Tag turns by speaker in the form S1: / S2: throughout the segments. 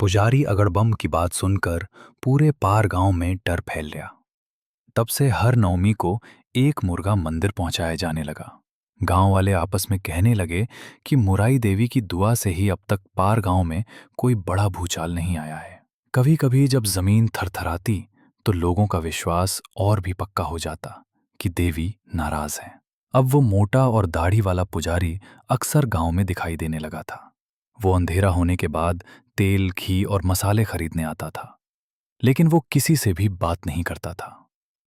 S1: पुजारी अगड़बम की बात सुनकर पूरे पार गांव में डर फैल गया। तब से हर नवमी को एक मुर्गा मंदिर पहुंचाया जाने लगा। गांव वाले आपस में कहने लगे कि मुराई देवी की दुआ से ही अब तक पार गांव में कोई बड़ा भूचाल नहीं आया है। कभी कभी जब जमीन थरथराती तो लोगों का विश्वास और भी पक्का हो जाता कि देवी नाराज है। अब वो मोटा और दाढ़ी वाला पुजारी अक्सर गांव में दिखाई देने लगा था। वो अंधेरा होने के बाद तेल, घी और मसाले खरीदने आता था, लेकिन वो किसी से भी बात नहीं करता था।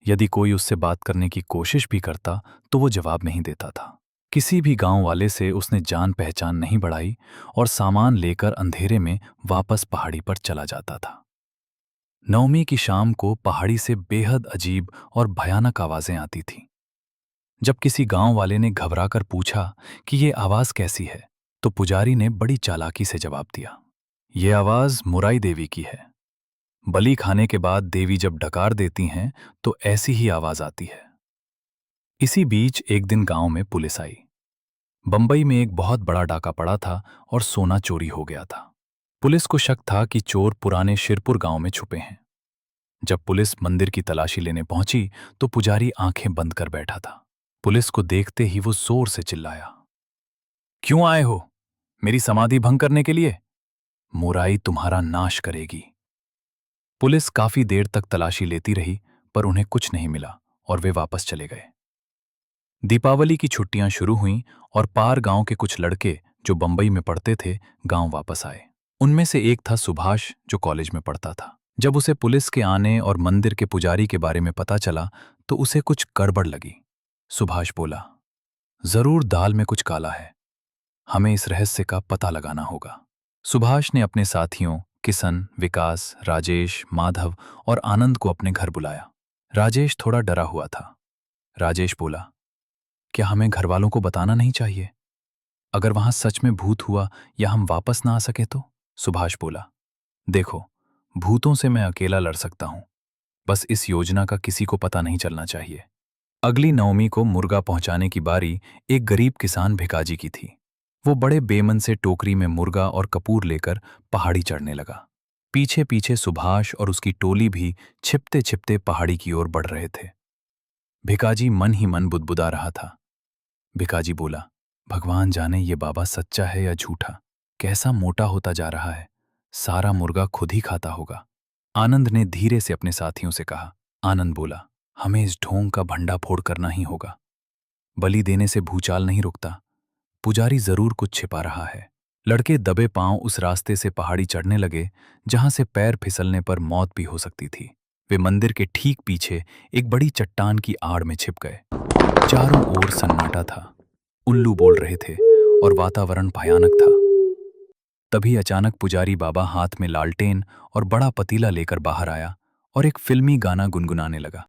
S1: यदि कोई उससे बात करने की कोशिश भी करता तो वो जवाब नहीं देता था। किसी भी गांव वाले से उसने जान पहचान नहीं बढ़ाई और सामान लेकर अंधेरे में वापस पहाड़ी पर चला जाता था। नवमी की शाम को पहाड़ी से बेहद अजीब और भयानक आवाजें आती थीं। जब किसी गांव वाले ने घबराकर पूछा कि ये आवाज कैसी है, तो पुजारी ने बड़ी चालाकी से जवाब दिया, ये आवाज मुराई देवी की है। बलि खाने के बाद देवी जब डकार देती हैं तो ऐसी ही आवाज आती है। इसी बीच एक दिन गांव में पुलिस आई। बंबई में एक बहुत बड़ा डाका पड़ा था और सोना चोरी हो गया था। पुलिस को शक था कि चोर पुराने शिरपुर गांव में छुपे हैं। जब पुलिस मंदिर की तलाशी लेने पहुंची तो पुजारी आंखें बंद कर बैठा था। पुलिस को देखते ही वो जोर से चिल्लाया, क्यों आए हो? मेरी समाधि भंग करने के लिए? मुराई तुम्हारा नाश करेगी। पुलिस काफी देर तक तलाशी लेती रही, पर उन्हें कुछ नहीं मिला और वे वापस चले गए। दीपावली की छुट्टियां शुरू हुईं और पार गांव के कुछ लड़के जो बंबई में पढ़ते थे गांव वापस आए। उनमें से एक था सुभाष, जो कॉलेज में पढ़ता था। जब उसे पुलिस के आने और मंदिर के पुजारी के बारे में पता चला तो उसे कुछ गड़बड़ लगी। सुभाष बोला, जरूर दाल में कुछ काला है, हमें इस रहस्य का पता लगाना होगा। सुभाष ने अपने साथियों किशन, विकास, राजेश, माधव और आनंद को अपने घर बुलाया। राजेश थोड़ा डरा हुआ था। राजेश बोला, क्या हमें घर वालों को बताना नहीं चाहिए? अगर वहां सच में भूत हुआ या हम वापस ना आ सके तो? सुभाष बोला, देखो, भूतों से मैं अकेला लड़ सकता हूं, बस इस योजना का किसी को पता नहीं चलना चाहिए। अगली नवमी को मुर्गा पहुंचाने की बारी एक गरीब किसान भिकाजी की थी। वो बड़े बेमन से टोकरी में मुर्गा और कपूर लेकर पहाड़ी चढ़ने लगा। पीछे पीछे सुभाष और उसकी टोली भी छिपते छिपते पहाड़ी की ओर बढ़ रहे थे। भिकाजी मन ही मन बुदबुदा रहा था। भिकाजी बोला, भगवान जाने ये बाबा सच्चा है या झूठा। कैसा मोटा होता जा रहा है, सारा मुर्गा खुद ही खाता होगा। आनंद ने धीरे से अपने साथियों से कहा। आनंद बोला, हमें इस ढोंग का भंडाफोड़ करना ही होगा। बलि देने से भूचाल नहीं रुकता, पुजारी जरूर कुछ छिपा रहा है। लड़के दबे पांव उस रास्ते से पहाड़ी चढ़ने लगे जहां से पैर फिसलने पर मौत भी हो सकती थी। वे मंदिर के ठीक पीछे एक बड़ी चट्टान की आड़ में छिप गए। चारों ओर सन्नाटा था, उल्लू बोल रहे थे और वातावरण भयानक था। तभी अचानक पुजारी बाबा हाथ में लालटेन और बड़ा पतीला लेकर बाहर आया और एक फिल्मी गाना गुनगुनाने लगा।